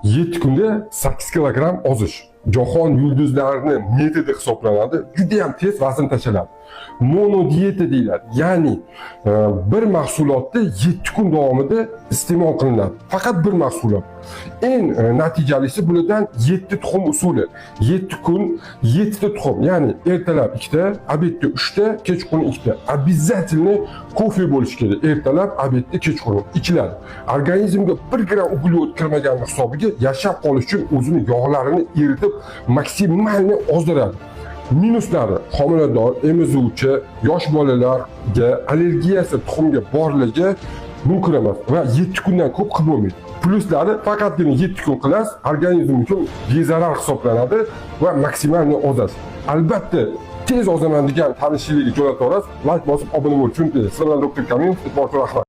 7 kunda 8 kilogramm ozish. Jahon yulduzlarini metodi hisoblanadi. Juda ham tez vazn tashlanadi. Mono diyeta deyiladi. Ya'ni bir mahsulotni 7 kun davomida iste'mol qilinadi. Faqat bir mahsulot. Eng natijalisi bulardan 7 tuxum usuli. 7 kun 7 ta tuxum. Ya'ni ertalab 2 ta, obedda 3 ta, kechqurun 2 ta. Обязательно kofe bo'lishi kerak. Ertalab, obedda, kechqurun ichiladi. Organizmga 1 gram uglevod kirmagan hisobiga yashab qolish uchun o'zini yog'larini eritib maksimalni ozdiradi. Minuslari: homilador, emizuvchi, yosh bolalarga allergiyasi tuxumga borligi mumkin emas va 7 kundan ko'p qilib bo'lmaydi. Pluslari: faqatgina 7 kun qilasiz, organizm uchun bezarar hisoblanadi va maksimalni ozasiz. Albatta, tez ozaman degan tanishchilikni jo'nataverasiz. Like bosib obuna bo'lishni unutmang. Sizlar bilan doktor Kamilov, e'tiborga rahmat.